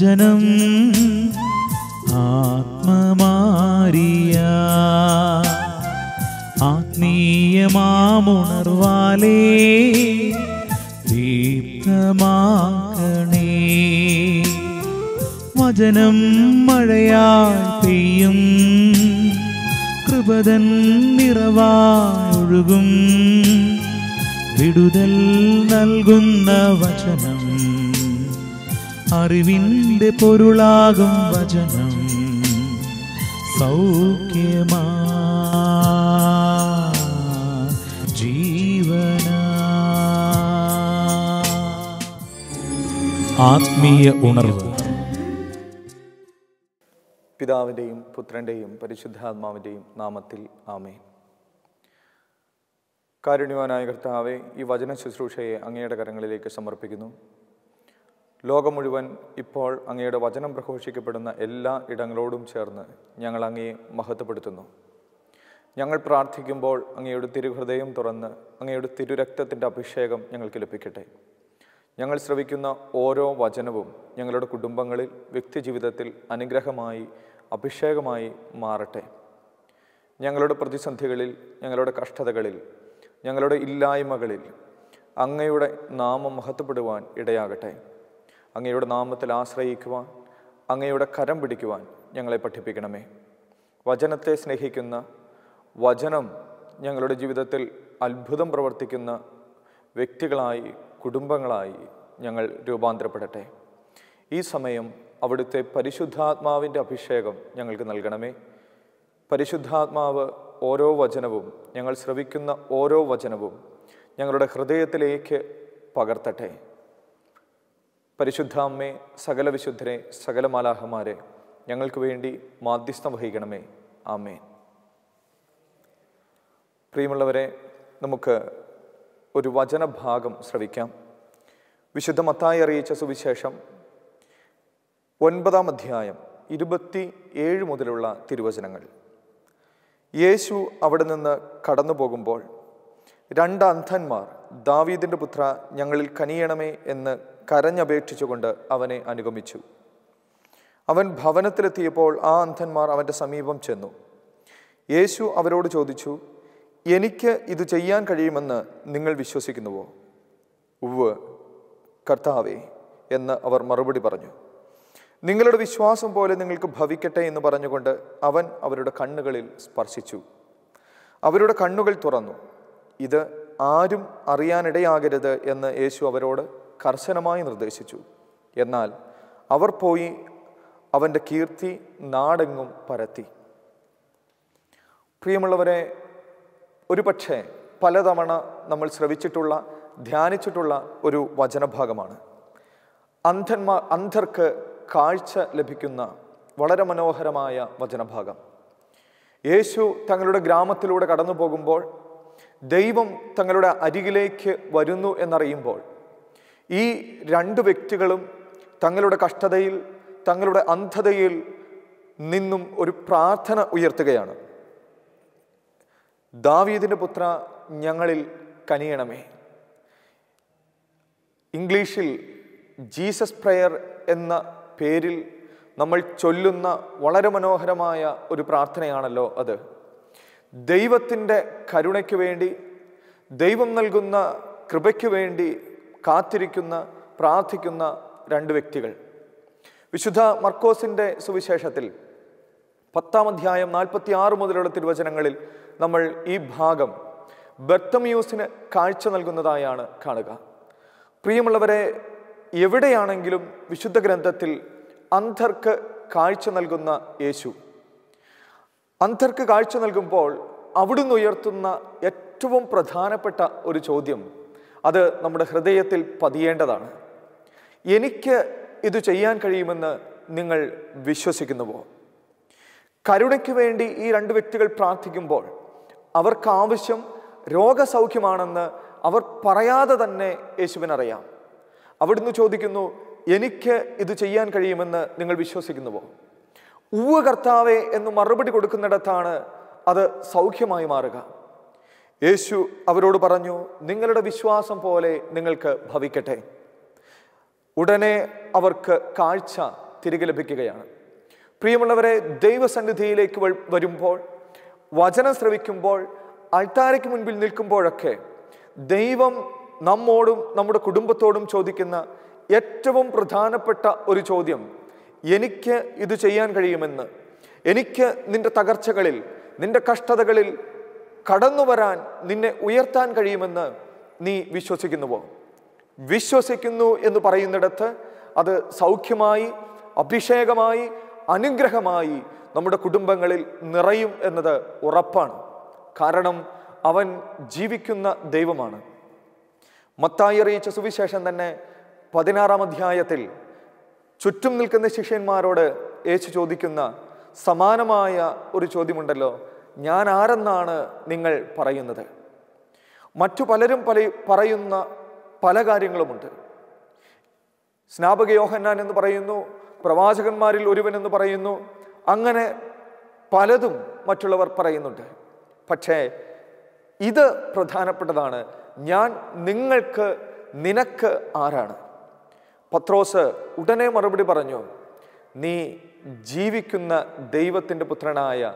വചനം ആത്മമാരിയ ആത്മീയമാമുണർവാലേ ദീപ്തമാക്കണേ. വചനം മഴയായി പെയ്യും, കൃപതൻ നിറവായൊഴുകും, വിടുതൽ നൽകുന്ന വചനം, അറിവിൻ്റെ പൊരുളാകും വചനം, സൗഖ്യമാ ജീവന. ആത്മീയ ഉണർവ്. പിതാവിൻ്റെയും പുത്രൻ്റെയും പരിശുദ്ധാത്മാവിൻ്റെയും നാമത്തിൽ ആമേൻ. കാരുണ്യവാനായ കർത്താവേ, ഈ വചന ശുശ്രൂഷയെ അങ്ങയുടെ കരങ്ങളിലേക്ക് സമർപ്പിക്കുന്നു. ലോകം മുഴുവൻ ഇപ്പോൾ അങ്ങയുടെ വചനം പ്രഘോഷിക്കപ്പെടുന്ന എല്ലാ ഇടങ്ങളോടും ചേർന്ന് ഞങ്ങൾ അങ്ങയെ മഹത്വപ്പെടുത്തുന്നു. ഞങ്ങൾ പ്രാർത്ഥിക്കുമ്പോൾ അങ്ങയുടെ തിരുഹൃദയം തുറന്ന് അങ്ങയുടെ തിരുരക്തത്തിൻ്റെ അഭിഷേകം ഞങ്ങൾക്ക് ലഭിക്കട്ടെ. ഞങ്ങൾ ശ്രവിക്കുന്ന ഓരോ വചനവും ഞങ്ങളുടെ കുടുംബങ്ങളിൽ, വ്യക്തിജീവിതത്തിൽ അനുഗ്രഹമായി, അഭിഷേകമായി മാറട്ടെ. ഞങ്ങളുടെ പ്രതിസന്ധികളിൽ, ഞങ്ങളുടെ കഷ്ടതകളിൽ, ഞങ്ങളുടെ ഇല്ലായ്മകളിൽ അങ്ങയുടെ നാമം മഹത്വപ്പെടുവാൻ ഇടയാകട്ടെ. അങ്ങയുടെ നാമത്തിൽ ആശ്രയിക്കുവാൻ, അങ്ങയുടെ കരം പിടിക്കുവാൻ ഞങ്ങളെ പഠിപ്പിക്കണമേ. വചനത്തെ സ്നേഹിക്കുന്ന, വചനം ഞങ്ങളുടെ ജീവിതത്തിൽ അത്ഭുതം പ്രവർത്തിക്കുന്ന വ്യക്തികളായി, കുടുംബങ്ങളായി ഞങ്ങൾ രൂപാന്തരപ്പെടട്ടെ. ഈ സമയം അവിടുത്തെ പരിശുദ്ധാത്മാവിൻ്റെ അഭിഷേകം ഞങ്ങൾക്ക് നൽകണമേ. പരിശുദ്ധാത്മാവ് ഓരോ വചനവും, ഞങ്ങൾ ശ്രവിക്കുന്ന ഓരോ വചനവും ഞങ്ങളുടെ ഹൃദയത്തിലേക്ക് പകർത്തട്ടെ. പരിശുദ്ധ അമ്മേ, സകല വിശുദ്ധരെ, സകല മാലാഖമാരെ ഞങ്ങൾക്ക് വേണ്ടി മാധ്യസ്ഥം വഹിക്കണമേ. ആമേൻ. പ്രിയമുള്ളവരെ, നമുക്ക് ഒരു വചനഭാഗം ശ്രവിക്കാം. വിശുദ്ധ മത്തായി അറിയിച്ച സുവിശേഷം 9-ാം അധ്യായം 27 മുതലുള്ള തിരുവചനങ്ങൾ. യേശു അവിടെ നിന്ന് കടന്നു പോകുമ്പോൾ 2 അന്ധന്മാർ, ദാവീദിൻ്റെ പുത്ര, ഞങ്ങളിൽ കനിയണമേ എന്ന് കരഞ്ഞപേക്ഷിച്ചുകൊണ്ട് അവനെ അനുഗമിച്ചു. അവൻ ഭവനത്തിലെത്തിയപ്പോൾ ആ അന്ധന്മാർ അവൻ്റെ സമീപം ചെന്നു. യേശു അവരോട് ചോദിച്ചു, എനിക്ക് ഇത് ചെയ്യാൻ കഴിയുമെന്ന് നിങ്ങൾ വിശ്വസിക്കുന്നുവോ? ഉവ്വ് കർത്താവേ എന്ന് അവർ മറുപടി പറഞ്ഞു. നിങ്ങളുടെ വിശ്വാസം പോലെ നിങ്ങൾക്ക് ഭവിക്കട്ടെ എന്ന് പറഞ്ഞുകൊണ്ട് അവൻ അവരുടെ കണ്ണുകളിൽ സ്പർശിച്ചു. അവരുടെ കണ്ണുകൾ തുറന്നു. ഇത് ആരും അറിയാനിടയാകരുത് എന്ന് യേശു അവരോട് കർശനമായി നിർദ്ദേശിച്ചു. എന്നാൽ അവർ പോയി അവൻ്റെ കീർത്തി നാടെങ്ങും പരത്തി. പ്രിയമുള്ളവരെ, ഒരുപക്ഷെ പലതവണ നമ്മൾ ശ്രവിച്ചിട്ടുള്ള, ധ്യാനിച്ചിട്ടുള്ള ഒരു വചനഭാഗമാണ്. അന്ധർക്ക് കാഴ്ച ലഭിക്കുന്ന വളരെ മനോഹരമായ വചനഭാഗം. യേശു തങ്ങളുടെ ഗ്രാമത്തിലൂടെ കടന്നു പോകുമ്പോൾ ദൈവം തങ്ങളുടെ അരികിലേക്ക് വരുന്നു എന്നറിയുമ്പോൾ ഈ 2 വ്യക്തികളും തങ്ങളുടെ കഷ്ടതയിൽ, തങ്ങളുടെ അന്ധതയിൽ നിന്നും ഒരു പ്രാർത്ഥന ഉയർത്തുകയാണ്. ദാവീദിൻ്റെ പുത്ര, ഞങ്ങളിൽ കനിയണമേ. ഇംഗ്ലീഷിൽ ജീസസ് പ്രയർ എന്ന പേരിൽ നമ്മൾ ചൊല്ലുന്ന വളരെ മനോഹരമായ ഒരു പ്രാർത്ഥനയാണല്ലോ അത്. ദൈവത്തിൻ്റെ കരുണയ്ക്ക് വേണ്ടി, ദൈവം നൽകുന്ന കൃപയ്ക്ക് വേണ്ടി കാത്തിരിക്കുന്ന, പ്രാർത്ഥിക്കുന്ന 2 വ്യക്തികൾ. വിശുദ്ധ മർക്കോസിൻ്റെ സുവിശേഷത്തിൽ 10-ാം അധ്യായം 46 മുതലുള്ള തിരുവചനങ്ങളിൽ നമ്മൾ ഈ ഭാഗം ബർത്തമിയൂസിന് കാഴ്ച നൽകുന്നതായാണ് കാണുക. പ്രിയമുള്ളവരെ, എവിടെയാണെങ്കിലും വിശുദ്ധ ഗ്രന്ഥത്തിൽ അന്ധർക്ക് കാഴ്ച നൽകുന്ന യേശു, അന്ധർക്ക് കാഴ്ച നൽകുമ്പോൾ അവിടുന്ന് ഉയർത്തുന്ന ഏറ്റവും പ്രധാനപ്പെട്ട ഒരു ചോദ്യം, അത് നമ്മുടെ ഹൃദയത്തിൽ പതിയേണ്ടതാണ്. എനിക്ക് ഇത് ചെയ്യാൻ കഴിയുമെന്ന് നിങ്ങൾ വിശ്വസിക്കുന്നുവോ? കരുണയ്ക്ക് വേണ്ടി ഈ 2 വ്യക്തികൾ പ്രാർത്ഥിക്കുമ്പോൾ അവർക്കാവശ്യം രോഗസൗഖ്യമാണെന്ന് അവർ പറയാതെ തന്നെ യേശുവിനറിയാം. അവിടുന്ന് ചോദിക്കുന്നു, എനിക്ക് ഇത് ചെയ്യാൻ കഴിയുമെന്ന് നിങ്ങൾ വിശ്വസിക്കുന്നുവോ? ഉവ്വ് കർത്താവേ എന്ന് മറുപടി കൊടുക്കുന്നിടത്താണ് അത് സൗഖ്യമായി മാറുക. യേശു അവരോട് പറഞ്ഞു, നിങ്ങളുടെ വിശ്വാസം പോലെ നിങ്ങൾക്ക് ഭവിക്കട്ടെ. ഉടനെ അവർക്ക് കാഴ്ച തിരികെ ലഭിക്കുകയാണ്. പ്രിയമുള്ളവരെ, ദൈവസന്നിധിയിലേക്ക് വരുമ്പോൾ, വചനം ശ്രവിക്കുമ്പോൾ, അൾത്താരയ്ക്ക് മുൻപിൽ നിൽക്കുമ്പോഴൊക്കെ ദൈവം നമ്മോടും നമ്മുടെ കുടുംബത്തോടും ചോദിക്കുന്ന ഏറ്റവും പ്രധാനപ്പെട്ട ഒരു ചോദ്യം, എനിക്ക് ഇത് ചെയ്യാൻ കഴിയുമെന്ന്, എനിക്ക് നിന്റെ തകർച്ചകളിൽ, നിന്റെ കഷ്ടതകളിൽ കടന്നു വരാൻ, നിന്നെ ഉയർത്താൻ കഴിയുമെന്ന് നീ വിശ്വസിക്കുന്നുവോ? വിശ്വസിക്കുന്നു എന്ന് പറയുന്നിടത്ത് അത് സൗഖ്യമായി, അഭിഷേകമായി, അനുഗ്രഹമായി നമ്മുടെ കുടുംബങ്ങളിൽ നിറയും എന്നത് ഉറപ്പാണ്. കാരണം അവൻ ജീവിക്കുന്ന ദൈവമാണ്. മത്തായി അറിയിച്ച സുവിശേഷം തന്നെ 16-ാം അധ്യായത്തിൽ ചുറ്റും നിൽക്കുന്ന ശിഷ്യന്മാരോട് യേശു ചോദിക്കുന്ന സമാനമായ ഒരു ചോദ്യമുണ്ടല്ലോ, ഞാൻ ആരെന്നാണ് നിങ്ങൾ പറയുന്നത്? മറ്റു പലരും പറയുന്ന പല കാര്യങ്ങളുമുണ്ട്. സ്നാപക യോഹന്നാൻ എന്ന് പറയുന്നു, പ്രവാചകന്മാരിൽ ഒരുവൻ എന്ന് പറയുന്നു, അങ്ങനെ പലതും മറ്റുള്ളവർ പറയുന്നുണ്ട്. പക്ഷേ ഇത് പ്രധാനപ്പെട്ടതാണ്, ഞാൻ നിങ്ങൾക്ക്, നിനക്ക് ആരാണ്? പത്രോസ് ഉടനെ മറുപടി പറഞ്ഞു, നീ ജീവിക്കുന്ന ദൈവത്തിൻ്റെ പുത്രനായ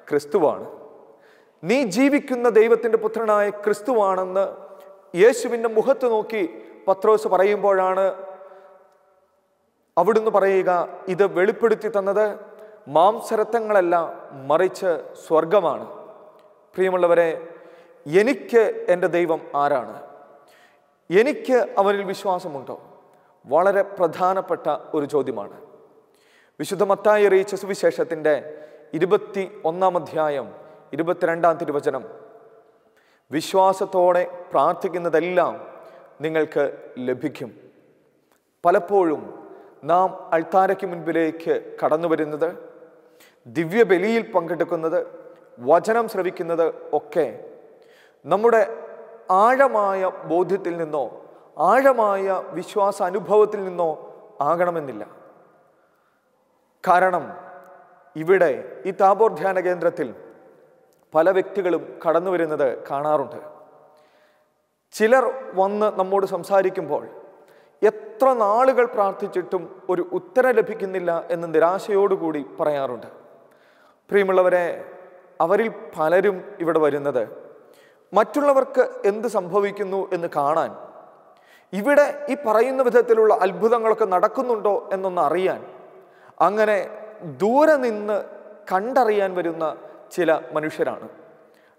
ക്രിസ്തുവാണ്. നീ ജീവിക്കുന്ന ദൈവത്തിൻ്റെ പുത്രനായ ക്രിസ്തുവാണെന്ന് യേശുവിൻ്റെ മുഖത്ത് നോക്കി പത്രോസ് പറയുമ്പോഴാണ് അവിടുന്ന് പറയുക, ഇത് വെളിപ്പെടുത്തി തന്നത് മാംസരക്തങ്ങളല്ല, മറിച്ച് സ്വർഗമാണ്. പ്രിയമുള്ളവരെ, എനിക്ക് എൻ്റെ ദൈവം ആരാണ്? എനിക്ക് അവനിൽ വിശ്വാസമുണ്ടോ? വളരെ പ്രധാനപ്പെട്ട ഒരു ചോദ്യമാണ്. വിശുദ്ധ മത്തായി അറിയിച്ച സുവിശേഷത്തിൻ്റെ 21-ാം അധ്യായം 22-ാം തിരുവചനം, വിശ്വാസത്തോടെ പ്രാർത്ഥിക്കുന്നതെല്ലാം നിങ്ങൾക്ക് ലഭിക്കും. പലപ്പോഴും നാം അൾത്താരയ്ക്ക് മുൻപിലേക്ക് കടന്നു വരുന്നത്, ദിവ്യബലിയിൽ പങ്കെടുക്കുന്നത്, വചനം ശ്രവിക്കുന്നത് ഒക്കെ നമ്മുടെ ആഴമായ ബോധ്യത്തിൽ നിന്നോ ആഴമായ വിശ്വാസ അനുഭവത്തിൽ നിന്നോ ആകണമെന്നില്ല. കാരണം ഇവിടെ ഈ താബോർ ധ്യാന കേന്ദ്രത്തിൽ പല വ്യക്തികളും കടന്നു വരുന്നത് കാണാറുണ്ട്. ചിലർ വന്ന് നമ്മോട് സംസാരിക്കുമ്പോൾ എത്ര നാളുകൾ പ്രാർത്ഥിച്ചിട്ടും ഒരു ഉത്തരം ലഭിക്കുന്നില്ല എന്ന് നിരാശയോടുകൂടി പറയാറുണ്ട്. പ്രിയമുള്ളവരെ, അവരിൽ പലരും ഇവിടെ വരുന്നത് മറ്റുള്ളവർക്ക് എന്ത് സംഭവിക്കുന്നു എന്ന് കാണാൻ, ഇവിടെ ഈ പറയുന്ന വിധത്തിലുള്ള അത്ഭുതങ്ങളൊക്കെ നടക്കുന്നുണ്ടോ എന്നൊന്ന് അറിയാൻ, അങ്ങനെ ദൂരെ നിന്ന് കണ്ടറിയാൻ വരുന്ന ചില മനുഷ്യരാണ്.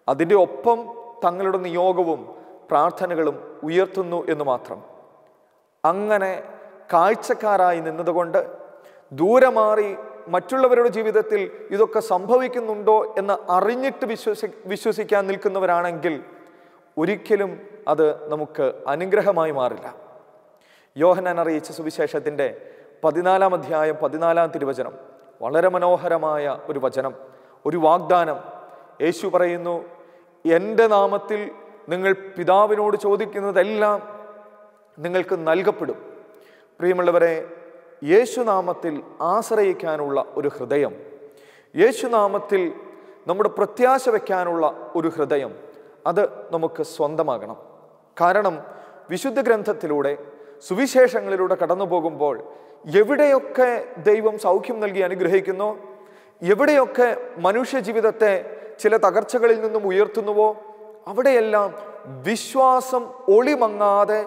അതിൻ്റെ ഒപ്പം തങ്ങളുടെ നിയോഗവും പ്രാർത്ഥനകളും ഉയർത്തുന്നു എന്ന് മാത്രം. അങ്ങനെ കാഴ്ചക്കാരായി നിന്നതുകൊണ്ട് ദൂരെ മാറി മറ്റുള്ളവരുടെ ജീവിതത്തിൽ ഇതൊക്കെ സംഭവിക്കുന്നുണ്ടോ എന്ന് അറിഞ്ഞിട്ട് വിശ്വസിക്കാൻ നിൽക്കുന്നവരാണെങ്കിൽ ഒരിക്കലും അത് നമുക്ക് അനുഗ്രഹമായി മാറില്ല. യോഹന്നാൻ അറിയിച്ച സുവിശേഷത്തിൻ്റെ 14-ാം അധ്യായം 14-ാം തിരുവചനം, വളരെ മനോഹരമായ ഒരു വചനം, ഒരു വാഗ്ദാനം. യേശു പറയുന്നു, എൻ്റെ നാമത്തിൽ നിങ്ങൾ പിതാവിനോട് ചോദിക്കുന്നതെല്ലാം നിങ്ങൾക്ക് നൽകപ്പെടും. പ്രിയമുള്ളവരെ, യേശുനാമത്തിൽ ആശ്രയിക്കാനുള്ള ഒരു ഹൃദയം, യേശുനാമത്തിൽ നമ്മുടെ പ്രത്യാശ വയ്ക്കാനുള്ള ഒരു ഹൃദയം, അത് നമുക്ക് സ്വന്തമാകണം. കാരണം വിശുദ്ധ ഗ്രന്ഥത്തിലൂടെ, സുവിശേഷങ്ങളിലൂടെ കടന്നു പോകുമ്പോൾ എവിടെയൊക്കെ ദൈവം സൗഖ്യം നൽകി അനുഗ്രഹിക്കുന്നോ, എവിടെയൊക്കെ മനുഷ്യ ജീവിതത്തെ ചില തകർച്ചകളിൽ നിന്നും ഉയർത്തുന്നുവോ, അവിടെയെല്ലാം വിശ്വാസം ഒളിമങ്ങാതെ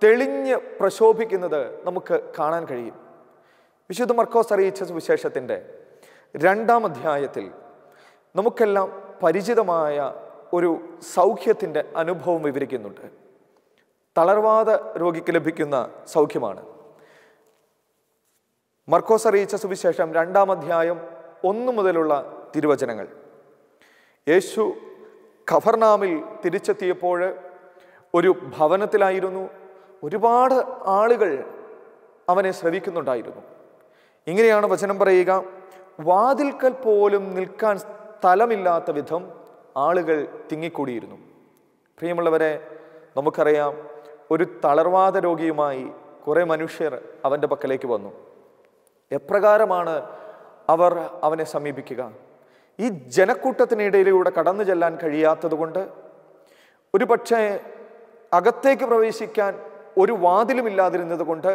തെളിഞ്ഞ് പ്രശോഭിക്കുന്നത് നമുക്ക് കാണാൻ കഴിയും. വിശുദ്ധ മർക്കോസ് അറിയിച്ച സുവിശേഷത്തിൻ്റെ 2-ാം അധ്യായത്തിൽ നമുക്കെല്ലാം പരിചിതമായ ഒരു സൗഖ്യത്തിൻ്റെ അനുഭവം വിവരിക്കുന്നുണ്ട്. തളർവാദ രോഗിക്ക് ലഭിക്കുന്ന സൗഖ്യമാണ്. മർക്കോസ് അറിയിച്ച സുവിശേഷം 2-ാം അധ്യായം 1 മുതലുള്ള തിരുവചനങ്ങൾ. യേശു ഖഫർനാമിൽ തിരിച്ചെത്തിയപ്പോൾ ഒരു ഭവനത്തിലായിരുന്നു. ഒരുപാട് ആളുകൾ അവനെ ശ്രവിക്കുന്നുണ്ടായിരുന്നു. ഇങ്ങനെയാണ് വചനം പറയുക, വാതിൽക്കൽ പോലും നിൽക്കാൻ സ്ഥലമില്ലാത്ത വിധം ആളുകൾ തിങ്ങിക്കൂടിയിരുന്നു. പ്രിയമുള്ളവരെ, നമുക്കറിയാം, ഒരു തളർവാദ രോഗിയുമായി കുറേ മനുഷ്യർ അവൻ്റെ പക്കലേക്ക് വന്നു. എപ്രകാരമാണ് അവർ അവനെ സമീപിക്കുക? ഈ ജനക്കൂട്ടത്തിനിടയിലൂടെ കടന്നു ചെല്ലാൻ കഴിയാത്തത് കൊണ്ട്, ഒരു പക്ഷേ അകത്തേക്ക് പ്രവേശിക്കാൻ ഒരു വാതിലുമില്ലാതിരുന്നത് കൊണ്ട്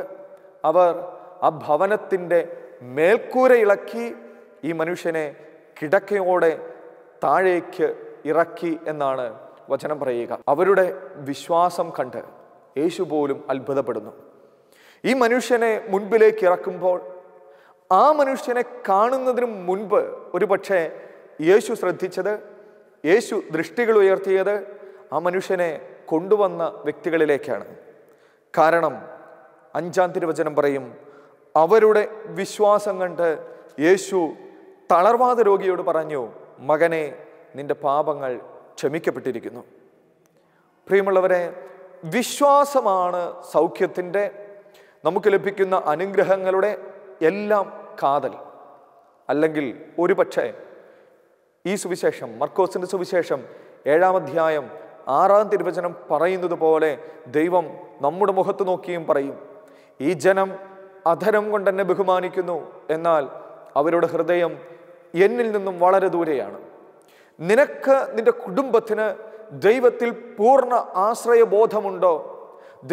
അവർ ആ ഭവനത്തിൻ്റെ മേൽക്കൂര ഇളക്കി ഈ മനുഷ്യനെ കിടക്കയോടെ താഴേക്ക് ഇറക്കി എന്നാണ് വചനം പറയുക. അവരുടെ വിശ്വാസം കണ്ട് യേശു പോലും അത്ഭുതപ്പെടുന്നു. ഈ മനുഷ്യനെ മുൻപിലേക്ക് ഇറക്കുമ്പോൾ ആ മനുഷ്യനെ കാണുന്നതിന് മുൻപ് ഒരു പക്ഷേ യേശു ശ്രദ്ധിച്ചത്, യേശു ദൃഷ്ടികൾ ഉയർത്തിയത് ആ മനുഷ്യനെ കൊണ്ടുവന്ന വ്യക്തികളിലേക്കാണ്. കാരണം 5-ാം തിരുവചനം പറയും, അവരുടെ വിശ്വാസം കണ്ട് യേശു തളർവാദ രോഗിയോട് പറഞ്ഞു, മകനെ, നിന്റെ പാപങ്ങൾ ക്ഷമിക്കപ്പെട്ടിരിക്കുന്നു. പ്രിയമുള്ളവരെ, വിശ്വാസമാണ് സൗഖ്യത്തിൻ്റെ, നമുക്ക് ലഭിക്കുന്ന അനുഗ്രഹങ്ങളുടെ എല്ലാം കാതൽ. അല്ലെങ്കിൽ ഒരു പക്ഷേ ഈ സുവിശേഷം, മർക്കോസിൻ്റെ സുവിശേഷം 7-ാം അധ്യായം 6-ാം തിരുവചനം പറയുന്നത് പോലെ ദൈവം നമ്മുടെ മുഖത്ത് നോക്കിയും പറയും, ഈ ജനം അധരം കൊണ്ട് എന്നെ ബഹുമാനിക്കുന്നു, എന്നാൽ അവരുടെ ഹൃദയം എന്നിൽ നിന്നും വളരെ ദൂരെയാണ്. നിനക്ക്, നിന്റെ കുടുംബത്തിന് ദൈവത്തിൽ പൂർണ്ണ ആശ്രയബോധമുണ്ടോ,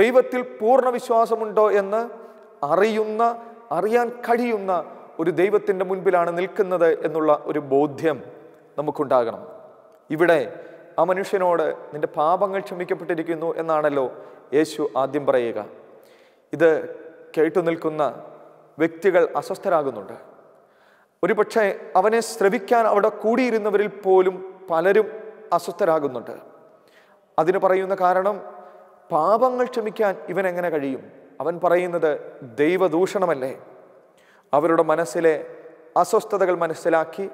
ദൈവത്തിൽ പൂർണ്ണ വിശ്വാസമുണ്ടോ എന്ന് അറിയാൻ കഴിയുന്ന ഒരു ദൈവത്തിൻ്റെ മുൻപിലാണ് നിൽക്കുന്നത് എന്നുള്ള ഒരു ബോധ്യം നമുക്കുണ്ടാകണം. ഇവിടെ ആ മനുഷ്യനോട് നിന്റെ പാപങ്ങൾ ക്ഷമിക്കപ്പെട്ടിരിക്കുന്നു എന്നാണല്ലോ യേശു ആദ്യം പറയുക. ഇത് കേട്ടു നിൽക്കുന്ന വ്യക്തികൾ അസ്വസ്ഥരാകുന്നുണ്ട്. ഒരു പക്ഷേ അവനെ ശ്രവിക്കാൻ അവിടെ കൂടിയിരുന്നവരിൽ പോലും പലരും അസ്വസ്ഥരാകുന്നുണ്ട്. അതിന് പറയുന്ന കാരണം, പാപങ്ങൾ ക്ഷമിക്കാൻ ഇവൻ എങ്ങനെ കഴിയും? അവൻ പറയുന്നത് ദൈവദൂഷണമല്ലേ? അവരുടെ മനസ്സിലെ അസ്വസ്ഥതകൾ മനസ്സിലാക്കി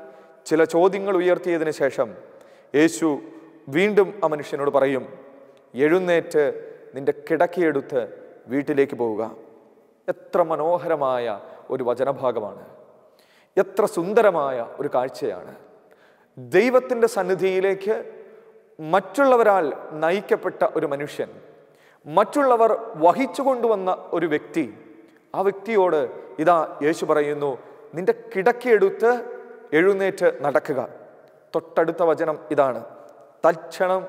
ചില ചോദ്യങ്ങൾ ഉയർത്തിയതിന് ശേഷം യേശു വീണ്ടും ആ മനുഷ്യനോട് പറയും, എഴുന്നേറ്റ് നിന്റെ കിടക്കയെടുത്ത് വീട്ടിലേക്ക് പോവുക. എത്ര മനോഹരമായ ഒരു വചനഭാഗമാണ്! എത്ര സുന്ദരമായ ഒരു കാഴ്ചയാണ്! ദൈവത്തിൻ്റെ സന്നിധിയിലേക്ക് മറ്റുള്ളവരാൽ നയിക്കപ്പെട്ട ഒരു മനുഷ്യൻ, മറ്റുള്ളവർ വഹിച്ചു കൊണ്ടുവന്ന ഒരു വ്യക്തി, ആ വ്യക്തിയോട് ഇതാ യേശു പറയുന്നു, നിന്റെ കിടക്കയെടുത്ത് എഴുന്നേറ്റ് നടക്കുക. തൊട്ടടുത്ത വചനം ഇതാണ്, തൽക്ഷണം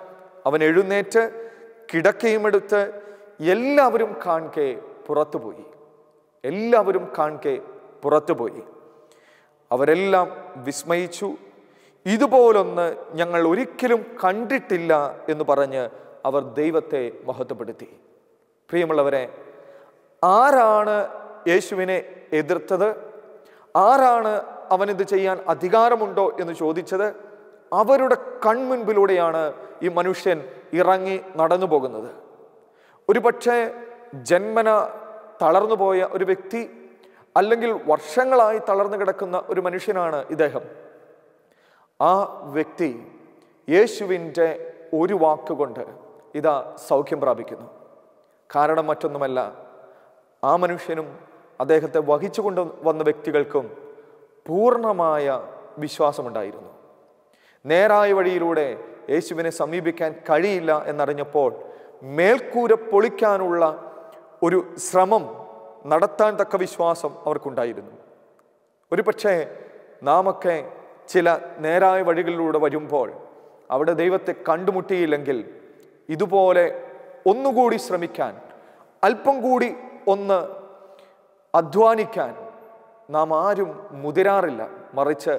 അവൻ എഴുന്നേറ്റ് കിടക്കയും എടുത്ത് എല്ലാവരും കാൺകെ പുറത്തുപോയി. എല്ലാവരും കാൺകെ പുറത്തുപോയി. അവരെല്ലാം വിസ്മയിച്ചു. ഇതുപോലൊന്ന് ഞങ്ങൾ ഒരിക്കലും കണ്ടിട്ടില്ല എന്ന് പറഞ്ഞ് അവർ ദൈവത്തെ മഹത്വപ്പെടുത്തി. പ്രിയമുള്ളവരെ, ആരാണ് യേശുവിനെ എതിർത്തത്? ആരാണ് അവനിത് ചെയ്യാൻ അധികാരമുണ്ടോ എന്ന് ചോദിച്ചത്? അവരുടെ കൺമുൻപിലൂടെയാണ് ഈ മനുഷ്യൻ ഇറങ്ങി നടന്നു പോകുന്നത്. ഒരു പക്ഷേ ജന്മന തളർന്നുപോയ ഒരു വ്യക്തി, അല്ലെങ്കിൽ വർഷങ്ങളായി തളർന്നു കിടക്കുന്ന ഒരു മനുഷ്യനാണ് ഇദ്ദേഹം. ആ വ്യക്തി യേശുവിൻ്റെ ഒരു വാക്കുകൊണ്ട് ഇതാ സൗഖ്യം പ്രാപിക്കുന്നു. കാരണം മറ്റൊന്നുമല്ല, ആ മനുഷ്യനും അദ്ദേഹത്തെ വഹിച്ചു കൊണ്ട് വന്ന വ്യക്തികൾക്കും പൂർണ്ണമായ വിശ്വാസമുണ്ടായിരുന്നു. നേരായ വഴിയിലൂടെ യേശുവിനെ സമീപിക്കാൻ കഴിയില്ല എന്നറിഞ്ഞപ്പോൾ മേൽക്കൂര പൊളിക്കാനുള്ള ഒരു ശ്രമം നടത്താൻ തക്ക വിശ്വാസം അവർക്കുണ്ടായിരുന്നു. ഒരു പക്ഷേ നാമൊക്കെ ചില നേരായ വഴികളിലൂടെ വരുമ്പോൾ അവിടെ ദൈവത്തെ കണ്ടുമുട്ടിയില്ലെങ്കിൽ ഇതുപോലെ ഒന്നുകൂടി ശ്രമിക്കാൻ, അല്പം കൂടി ഒന്ന് അധ്വാനിക്കാൻ നാം ആരും മുതിരാറില്ല. മറിച്ച്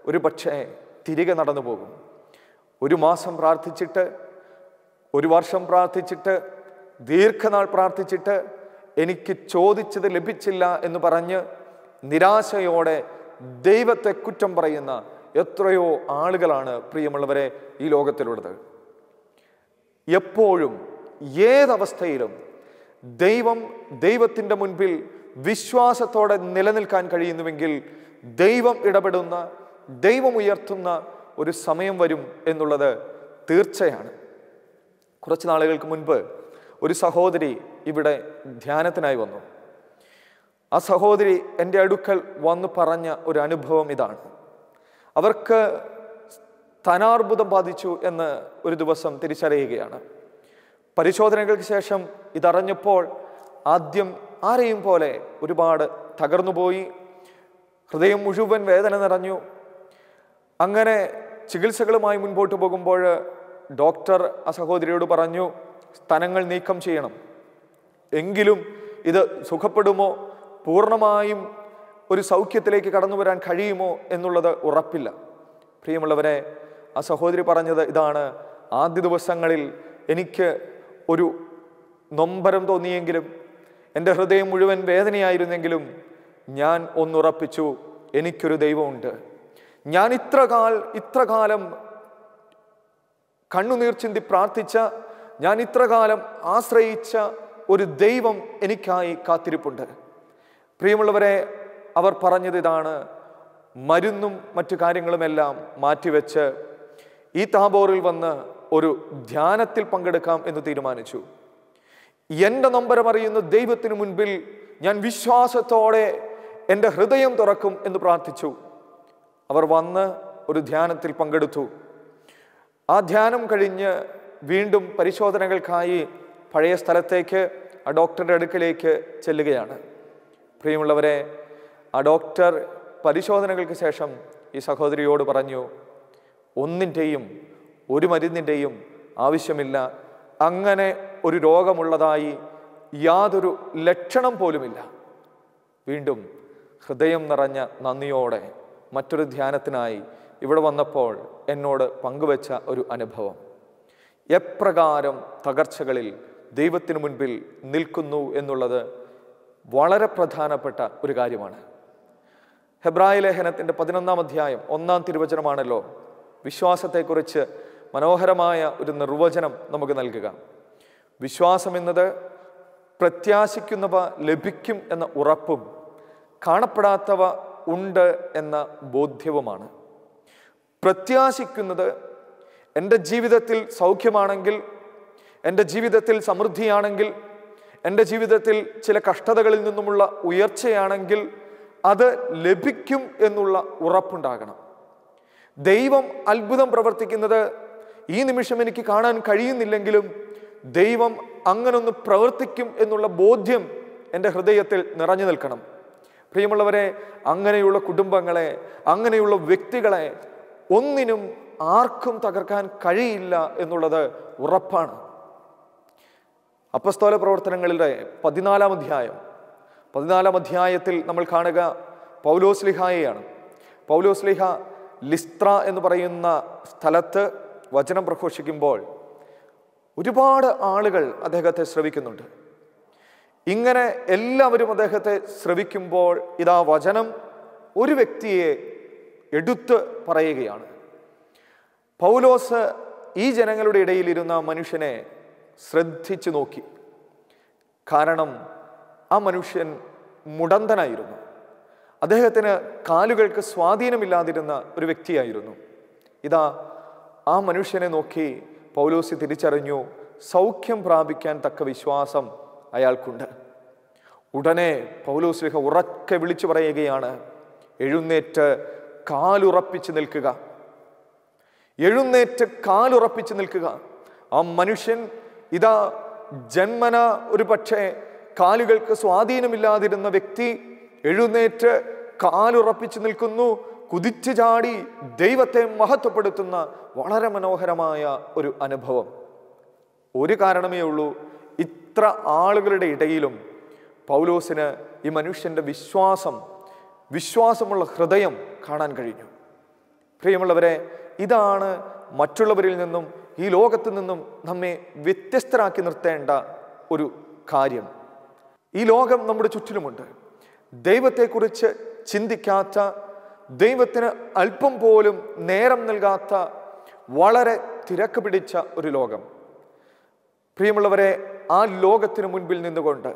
ഒരു പക്ഷേ തിരികെ നടന്നു പോകും. ഒരു മാസം പ്രാർത്ഥിച്ചിട്ട്, ഒരു വർഷം പ്രാർത്ഥിച്ചിട്ട്, ദീർഘനാൾ പ്രാർത്ഥിച്ചിട്ട് എനിക്ക് ചോദിച്ചത് ലഭിച്ചില്ല എന്ന് പറഞ്ഞ് നിരാശയോടെ ദൈവത്തെ കുറ്റം പറയുന്ന എത്രയോ ആളുകളാണ് പ്രിയമുള്ളവരെ ഈ ലോകത്തിലുള്ളത്. എപ്പോഴും ഏതവസ്ഥയിലും ദൈവത്തിൻ്റെ മുൻപിൽ വിശ്വാസത്തോടെ നിലനിൽക്കാൻ കഴിയുന്നുവെങ്കിൽ ദൈവം ഇടപെടുന്ന, ദൈവം ഉയർത്തുന്ന ഒരു സമയം വരും എന്നുള്ളത് തീർച്ചയാണ്. കുറച്ച് നാളുകൾക്ക് മുൻപ് ഒരു സഹോദരി ഇവിടെ ധ്യാനത്തിനായി വന്നു. ആ സഹോദരി എൻ്റെ അടുക്കൽ വന്ന് പറഞ്ഞ ഒരു അനുഭവം ഇതാണ്. അവർക്ക് സ്ഥാനാർബുദം ബാധിച്ചു എന്ന് ഒരു ദിവസം തിരിച്ചറിയുകയാണ്. പരിശോധനകൾക്ക് ശേഷം ഇതറിഞ്ഞപ്പോൾ ആദ്യം ആരെയും പോലെ ഒരുപാട് തകർന്നുപോയി. ഹൃദയം മുഴുവൻ വേദന നിറഞ്ഞു. അങ്ങനെ ചികിത്സകളുമായി മുൻപോട്ട് പോകുമ്പോൾ ഡോക്ടർ ആ സഹോദരിയോട് പറഞ്ഞു, സ്തനങ്ങൾ നീക്കം ചെയ്യണം, എങ്കിലും ഇത് സുഖപ്പെടുമോ, പൂർണ്ണമായും ഒരു സൗഖ്യത്തിലേക്ക് കടന്നു വരാൻ കഴിയുമോ എന്നുള്ളത് ഉറപ്പില്ല. പ്രിയമുള്ളവരെ, ആ സഹോദരി പറഞ്ഞത് ഇതാണ്: ആദ്യ ദിവസങ്ങളിൽ എനിക്ക് ഒരു നൊമ്പരം തോന്നിയെങ്കിലും, എൻ്റെ ഹൃദയം മുഴുവൻ വേദനയായിരുന്നെങ്കിലും ഞാൻ ഒന്നുറപ്പിച്ചു, എനിക്കൊരു ദൈവമുണ്ട്. ഞാൻ ഇത്രകാലം കണ്ണുനീർ ചിന്തി പ്രാർത്ഥിച്ച, ഞാൻ ഇത്രകാലം ആശ്രയിച്ച ഒരു ദൈവം എനിക്കായി കാത്തിരിപ്പുണ്ട്. പ്രിയമുള്ളവരെ, അവർ പറഞ്ഞത് ഇതാണ്: മരുന്നും മറ്റു കാര്യങ്ങളുമെല്ലാം മാറ്റിവെച്ച് ഈ താബോറിൽ വന്ന് ഒരു ധ്യാനത്തിൽ പങ്കെടുക്കാം എന്ന് തീരുമാനിച്ചു. എൻ്റെ നൊമ്പരമറിയുന്ന ദൈവത്തിന് മുൻപിൽ ഞാൻ വിശ്വാസത്തോടെ എൻ്റെ ഹൃദയം തുറക്കും എന്ന് പ്രാർത്ഥിച്ചു. അവർ വന്ന് ഒരു ധ്യാനത്തിൽ പങ്കെടുത്തു. ആ ധ്യാനം കഴിഞ്ഞ് വീണ്ടും പരിശോധനകൾക്കായി പഴയ സ്ഥലത്തേക്ക്, ആ ഡോക്ടറുടെ അടുക്കലേക്ക് ചെല്ലുകയാണ്. പ്രിയമുള്ളവരെ, ആ ഡോക്ടർ പരിശോധനകൾക്ക് ശേഷം ഈ സഹോദരിയോട് പറഞ്ഞു, ഒരു മരുന്നിൻ്റെയും ആവശ്യമില്ല. അങ്ങനെ ഒരു രോഗമുള്ളതായി യാതൊരു ലക്ഷണം പോലുമില്ല. വീണ്ടും ഹൃദയം നിറഞ്ഞ നന്ദിയോടെ മറ്റൊരു ധ്യാനത്തിനായി ഇവിടെ വന്നപ്പോൾ എന്നോട് പങ്കുവെച്ച ഒരു അനുഭവം. എപ്രകാരം തകർച്ചകളിൽ ദൈവത്തിന് മുൻപിൽ നിൽക്കുന്നു എന്നുള്ളത് വളരെ പ്രധാനപ്പെട്ട ഒരു കാര്യമാണ്. ഹെബ്രായ ലേഖനത്തിൻ്റെ 11-ാം അധ്യായം 1-ാം തിരുവചനമാണല്ലോ വിശ്വാസത്തെക്കുറിച്ച് മനോഹരമായ ഒരു നിർവചനം നമുക്ക് നൽകുക. വിശ്വാസം എന്നത് പ്രത്യാശിക്കുന്നവ ലഭിക്കും എന്ന ഉറപ്പും കാണപ്പെടാത്തവ ഉണ്ട് എന്ന ബോധ്യവുമാണ്. പ്രത്യാശിക്കുന്നത് എൻ്റെ ജീവിതത്തിൽ സൗഖ്യമാണെങ്കിൽ, എൻ്റെ ജീവിതത്തിൽ സമൃദ്ധിയാണെങ്കിൽ, എൻ്റെ ജീവിതത്തിൽ ചില കഷ്ടതകളിൽ നിന്നുമുള്ള ഉയർച്ചയാണെങ്കിൽ അത് ലഭിക്കും എന്നുള്ള ഉറപ്പുണ്ടാകണം. ദൈവം അത്ഭുതം പ്രവർത്തിക്കുന്നത് ഈ നിമിഷം എനിക്ക് കാണാൻ കഴിയുന്നില്ലെങ്കിലും ദൈവം അങ്ങനൊന്ന് പ്രവർത്തിക്കും എന്നുള്ള ബോധ്യം എൻ്റെ ഹൃദയത്തിൽ നിറഞ്ഞു നിൽക്കണം. പ്രിയമുള്ളവരെ, അങ്ങനെയുള്ള കുടുംബങ്ങളെ, അങ്ങനെയുള്ള വ്യക്തികളെ ഒന്നിനും ആർക്കും തകർക്കാൻ കഴിയില്ല എന്നുള്ളത് ഉറപ്പാണ്. അപ്പസ്തോല പ്രവർത്തനങ്ങളിലെ 14-ാം അധ്യായത്തിൽ നമ്മൾ കാണുക പൗലോസ്ലിഹായെയാണ്. പൗലോസ്ലിഹ ലിസ്ത്ര എന്ന് പറയുന്ന സ്ഥലത്ത് വചനം പ്രഘോഷിക്കുമ്പോൾ ഒരുപാട് ആളുകൾ അദ്ദേഹത്തെ ശ്രവിക്കുന്നുണ്ട്. ഇങ്ങനെ എല്ലാവരും അദ്ദേഹത്തെ ശ്രവിക്കുമ്പോൾ ഇതാ വചനം ഒരു വ്യക്തിയെ എടുത്ത് പറയുകയാണ്. പൗലോസ് ഈ ജനങ്ങളുടെ ഇടയിലിരുന്ന മനുഷ്യനെ ശ്രദ്ധിച്ചു നോക്കി. കാരണം ആ മനുഷ്യൻ മുടന്തനായിരുന്നു. അദ്ദേഹത്തിന് കാലുകൾക്ക് സ്വാധീനമില്ലാതിരുന്ന ഒരു വ്യക്തിയായിരുന്നു. ഇതാ ആ മനുഷ്യനെ നോക്കി പൗലോസ് തിരിച്ചറിഞ്ഞു, സൗഖ്യം പ്രാപിക്കാൻ തക്ക വിശ്വാസം അയാൾക്കുണ്ട്. ഉടനെ പൗലോസ് ഉറക്കെ വിളിച്ചു പറയുകയാണ്, എഴുന്നേറ്റ് കാലുറപ്പിച്ച് നിൽക്കുക, എഴുന്നേറ്റ് കാലുറപ്പിച്ച് നിൽക്കുക. ആ മനുഷ്യൻ ഇതാ ജന്മന ഒരു പക്ഷേ കാലുകൾക്ക് സ്വാധീനമില്ലാതിരുന്ന വ്യക്തി എഴുന്നേറ്റ് കാലുറപ്പിച്ച് നിൽക്കുന്നു. കുതിച്ചു ചാടി ദൈവത്തെ മഹത്വപ്പെടുത്തുന്ന വളരെ മനോഹരമായ ഒരു അനുഭവം. ഒരു കാരണമേ ഉള്ളൂ, ഇത്ര ആളുകളുടെ ഇടയിലും പൗലോസിന് ഈ മനുഷ്യൻ്റെ വിശ്വാസമുള്ള ഹൃദയം കാണാൻ കഴിഞ്ഞു. പ്രിയമുള്ളവരെ, ഇതാണ് മറ്റുള്ളവരിൽ നിന്നും ഈ ലോകത്തു നിന്നും നമ്മെ വ്യത്യസ്തരാക്കി നിർത്തേണ്ട ഒരു കാര്യം. ഈ ലോകം നമ്മുടെ ചുറ്റിലുമുണ്ട്. ദൈവത്തെക്കുറിച്ച് ചിന്തിക്കാത്ത, ദൈവത്തിന് അല്പം പോലും നേരം നൽകാത്ത വളരെ തിരക്ക് പിടിച്ച ഒരു ലോകം. പ്രിയമുള്ളവരെ, ആ ലോകത്തിന് മുൻപിൽ നിന്നുകൊണ്ട്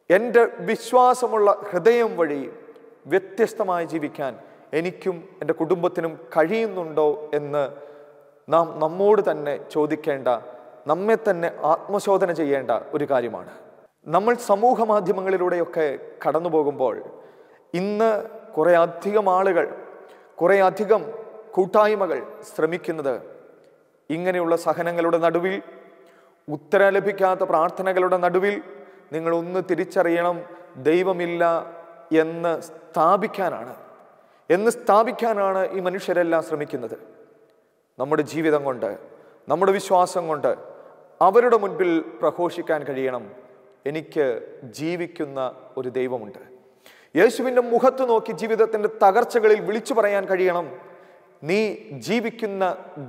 എൻ്റെ വിശ്വാസമുള്ള ഹൃദയം വഴി വ്യത്യസ്തമായി ജീവിക്കാൻ എനിക്കും എൻ്റെ കുടുംബത്തിനും കഴിയുന്നുണ്ടോ എന്ന് നാം നമ്മോട് തന്നെ ചോദിക്കേണ്ട, നമ്മെ തന്നെ ആത്മശോധന ചെയ്യേണ്ട ഒരു കാര്യമാണ്. നമ്മൾ സമൂഹ മാധ്യമങ്ങളിലൂടെയൊക്കെ കടന്നു പോകുമ്പോൾ ഇന്ന് കുറേ അധികം ആളുകൾ, കുറേ അധികം കൂട്ടായ്മകൾ ശ്രമിക്കുന്നത് ഇങ്ങനെയുള്ള സഹനങ്ങളുടെ നടുവിൽ, ഉത്തരം ലഭിക്കാത്ത പ്രാർത്ഥനകളുടെ നടുവിൽ നിങ്ങൾ ഒന്ന് തിരിച്ചറിയണം, ദൈവമില്ല എന്ന് സ്ഥാപിക്കാനാണ് ഈ മനുഷ്യരെല്ലാം ശ്രമിക്കുന്നത്. നമ്മുടെ ജീവിതം കൊണ്ട്, നമ്മുടെ വിശ്വാസം കൊണ്ട് അവരുടെ മുൻപിൽ പ്രഘോഷിക്കാൻ കഴിയണം, എനിക്ക് ജീവിക്കുന്ന ഒരു ദൈവമുണ്ട്, യേശുവിൻ്റെ മുഖത്ത് നോക്കി ജീവിതത്തിൻ്റെ തകർച്ചകളിൽ വിളിച്ചു പറയാൻ കഴിയണം, നീ ജീവിക്കുന്ന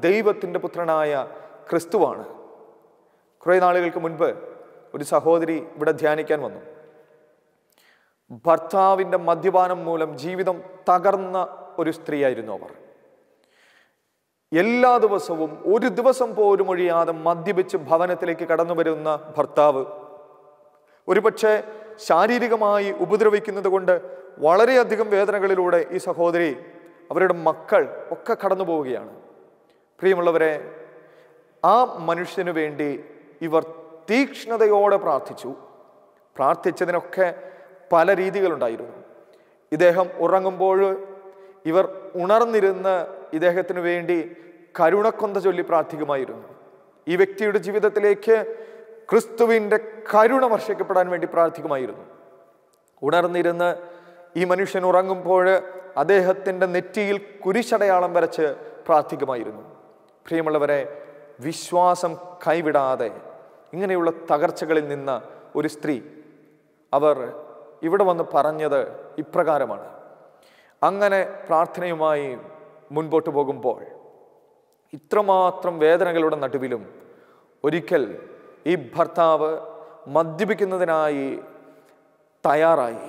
ദൈവത്തിൻ്റെ പുത്രനായ ക്രിസ്തുവാണ്. കുറേ നാളുകൾക്ക് മുൻപ് ഒരു സഹോദരി ഇവിടെ ധ്യാനിക്കാൻ വന്നു. ഭർത്താവിൻ്റെ മദ്യപാനം മൂലം ജീവിതം തകർന്ന ഒരു സ്ത്രീയായിരുന്നു അവർ. എല്ലാ ദിവസവും ഒരു ദിവസം പോലും ഒഴിയാതെ മദ്യപിച്ച് ഭവനത്തിലേക്ക് കടന്നു വരുന്ന ഭർത്താവ് ഒരുപക്ഷെ ശാരീരികമായി ഉപദ്രവിക്കുന്നത് കൊണ്ട് വളരെയധികം വേദനകളിലൂടെ ഈ സഹോദരി, അവരുടെ മക്കൾ ഒക്കെ കടന്നു പോവുകയാണ്. പ്രിയമുള്ളവരെ, ആ മനുഷ്യന് വേണ്ടി ഇവർ തീക്ഷ്ണതയോടെ പ്രാർത്ഥിച്ചു. പ്രാർത്ഥിച്ചതിനൊക്കെ പല രീതികളുണ്ടായിരുന്നു. ഇദ്ദേഹം ഉറങ്ങുമ്പോൾ ഇവർ ഉണർന്നിരുന്ന് ഇദ്ദേഹത്തിന് വേണ്ടി കരുണക്കൊന്ത ചൊല്ലി പ്രാർത്ഥിക്കുമായിരുന്നു. ഈ വ്യക്തിയുടെ ജീവിതത്തിലേക്ക് ക്രിസ്തുവിൻ്റെ കരുണ വർഷിക്കപ്പെടാൻ വേണ്ടി പ്രാർത്ഥിക്കുമായിരുന്നു. ഉണർന്നിരുന്ന് ഈ മനുഷ്യൻ ഉറങ്ങുമ്പോൾ അദ്ദേഹത്തിൻ്റെ നെറ്റിയിൽ കുരിശടയാളം വരച്ച് പ്രാർത്ഥിക്കുമായിരുന്നു. പ്രിയമുള്ളവരെ, വിശ്വാസം കൈവിടാതെ ഇങ്ങനെയുള്ള തകർച്ചകളിൽ നിന്ന ഒരു സ്ത്രീ, അവർ ഇവിടെ വന്ന് പറഞ്ഞത് ഇപ്രകാരമാണ്. അങ്ങനെ പ്രാർത്ഥനയുമായി മുൻപോട്ട് പോകുമ്പോൾ ഇത്രമാത്രം വേദനകളുടെ നടുവിലും ഒരിക്കൽ ഈ ഭർത്താവ് മദ്യപിക്കുന്നതിനായി തയ്യാറായി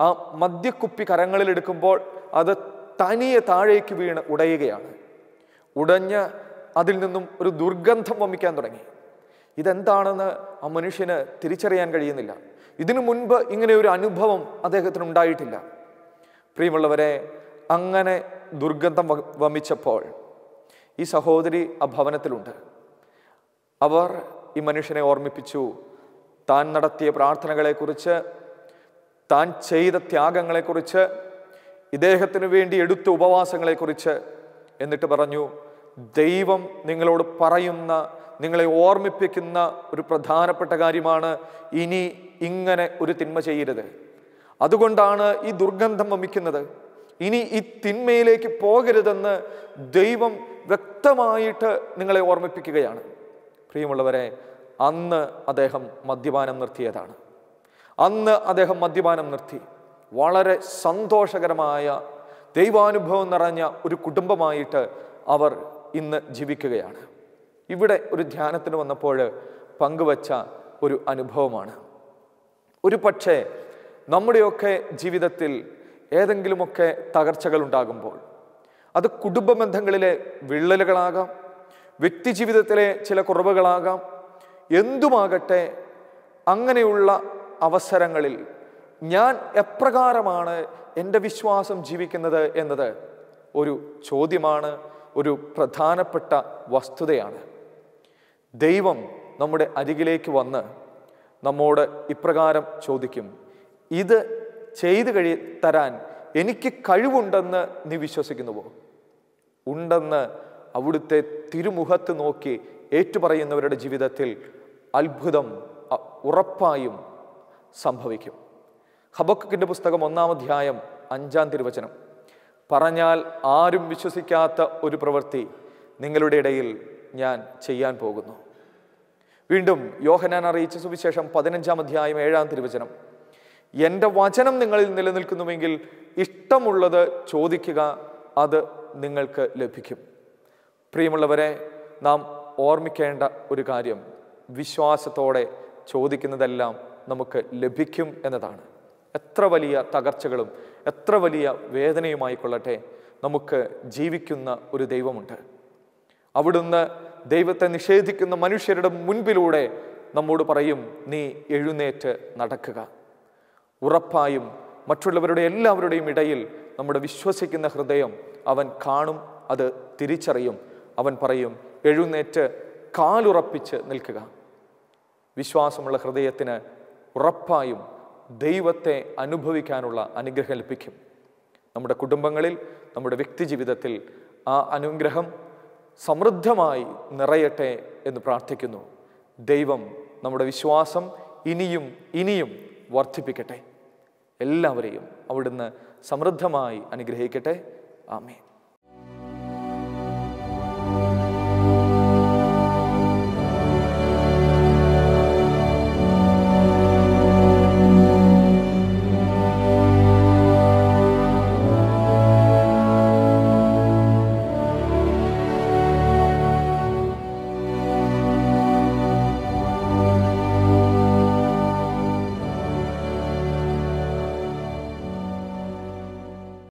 ആ മദ്യക്കുപ്പി കരങ്ങളിലെടുക്കുമ്പോൾ അത് തനിയെ താഴേക്ക് വീണ് ഉടയുകയാണ്. ഉടഞ്ഞ് അതിൽ നിന്നും ഒരു ദുർഗന്ധം വമിക്കാൻ തുടങ്ങി. ഇതെന്താണെന്ന് ആ മനുഷ്യന് തിരിച്ചറിയാൻ കഴിയുന്നില്ല. ഇതിനു മുൻപ് ഇങ്ങനെ ഒരു അനുഭവം അദ്ദേഹത്തിന് ഉണ്ടായിട്ടില്ല. പ്രിയമുള്ളവരെ, അങ്ങനെ ദുർഗന്ധം വമിച്ചപ്പോൾ ഈ സഹോദരി ആ ഭവനത്തിലുണ്ട്. അവർ ഈ മനുഷ്യനെ ഓർമ്മിപ്പിച്ചു താൻ നടത്തിയ പ്രാർത്ഥനകളെക്കുറിച്ച്, താൻ ചെയ്ത ത്യാഗങ്ങളെക്കുറിച്ച്, ഇദ്ദേഹത്തിന് വേണ്ടി എടുത്ത ഉപവാസങ്ങളെക്കുറിച്ച്. എന്നിട്ട് പറഞ്ഞു, ദൈവം നിങ്ങളോട് പറയുന്ന, നിങ്ങളെ ഓർമ്മിപ്പിക്കുന്ന ഒരു പ്രധാനപ്പെട്ട കാര്യമാണ്, ഇനി ഇങ്ങനെ ഒരു തിന്മ ചെയ്യരുത്. അതുകൊണ്ടാണ് ഈ ദുർഗന്ധം വമിക്കുന്നത്. ഇനി ഈ തിന്മയിലേക്ക് പോകരുതെന്ന് ദൈവം വ്യക്തമായിട്ട് നിങ്ങളെ ഓർമ്മിപ്പിക്കുകയാണ്. പ്രിയമുള്ളവരെ, അന്ന് അദ്ദേഹം മദ്യപാനം നിർത്തിയതാണ്. വളരെ സന്തോഷകരമായ ദൈവാനുഭവം നിറഞ്ഞ ഒരു കുടുംബമായിട്ട് അവർ ഇന്ന് ജീവിക്കുകയാണ്. ഇവിടെ ഒരു ധ്യാനത്തിന് വന്നപ്പോൾ പങ്കുവച്ച ഒരു അനുഭവമാണ്. ഒരു പക്ഷേ നമ്മുടെയൊക്കെ ജീവിതത്തിൽ ഏതെങ്കിലുമൊക്കെ തകർച്ചകൾ ഉണ്ടാകുമ്പോൾ, അത് കുടുംബ ബന്ധങ്ങളിലെ വിള്ളലുകളാകാം, വ്യക്തി ജീവിതത്തിലെ ചില കുറവുകളാകാം, എന്തുമാകട്ടെ, അങ്ങനെയുള്ള അവസരങ്ങളിൽ ഞാൻ എപ്രകാരമാണ് എൻ്റെ വിശ്വാസം ജീവിക്കുന്നത് എന്നത് ഒരു ചോദ്യമാണ്, ഒരു പ്രധാനപ്പെട്ട വസ്തുതയാണ്. ദൈവം നമ്മുടെ അരികിലേക്ക് വന്ന് നമ്മോട് ഇപ്രകാരം ചോദിക്കും, ഇത് ചെയ്തു തരാൻ എനിക്ക് കഴിവുണ്ടെന്ന് നീ വിശ്വസിക്കുന്നുവോ? ഉണ്ടെന്ന് അവിടുത്തെ തിരുമുഖത്ത് നോക്കി ഏറ്റുപറയുന്നവരുടെ ജീവിതത്തിൽ അത്ഭുതം ഉറപ്പായും സംഭവിക്കും. ഹബക്കുക്കിൻ്റെ പുസ്തകം 1-ാം അധ്യായം 5-ാം തിരുവചനം, പറഞ്ഞാൽ ആരും വിശ്വസിക്കാത്ത ഒരു പ്രവൃത്തി നിങ്ങളുടെ ഇടയിൽ ഞാൻ ചെയ്യാൻ പോകുന്നു. വീണ്ടും യോഹന്നാൻ അറിയിച്ച സുവിശേഷം 15-ാം അധ്യായം 7-ാം തിരുവചനം, എൻ്റെ വചനം നിങ്ങളിൽ നിലനിൽക്കുന്നുവെങ്കിൽ ഇഷ്ടമുള്ളത് ചോദിക്കുക, അത് നിങ്ങൾക്ക് ലഭിക്കും. പ്രിയമുള്ളവരെ, നാം ഓർമ്മിക്കേണ്ട ഒരു കാര്യം, വിശ്വാസത്തോടെ ചോദിക്കുന്നതെല്ലാം നമുക്ക് ലഭിക്കും എന്നതാണ്. എത്ര വലിയ തകർച്ചകളും എത്ര വലിയ വേദനയുമായി കൊള്ളട്ടെ, നമുക്ക് ജീവിക്കുന്ന ഒരു ദൈവമുണ്ട്. അവിടുന്ന് ദൈവത്തെ നിഷേധിക്കുന്ന മനുഷ്യരുടെ മുൻപിലൂടെ നമ്മോട് പറയും, നീ എഴുന്നേറ്റ് നടക്കുക. ഉറപ്പായും മറ്റുള്ളവരുടെ എല്ലാവരുടെയും ഇടയിൽ നമ്മുടെ വിശ്വസിക്കുന്ന ഹൃദയം അവൻ കാണും, അത് തിരിച്ചറിയും. അവൻ പറയും, എഴുന്നേറ്റ് കാലുറപ്പിച്ച് നിൽക്കുക. വിശ്വാസമുള്ള ഹൃദയത്തിന് ഉറപ്പായും ദൈവത്തെ അനുഭവിക്കാനുള്ള അനുഗ്രഹം ലഭിക്കും. നമ്മുടെ കുടുംബങ്ങളിൽ, നമ്മുടെ വ്യക്തി ജീവിതത്തിൽ ആ അനുഗ്രഹം സമൃദ്ധമായി നിറയട്ടെ എന്ന് പ്രാർത്ഥിക്കുന്നു. ദൈവം നമ്മുടെ വിശ്വാസം ഇനിയും വർദ്ധിപ്പിക്കട്ടെ. എല്ലാവരെയും അവിടുന്ന് സമൃദ്ധമായി അനുഗ്രഹിക്കട്ടെ. ആമേൻ.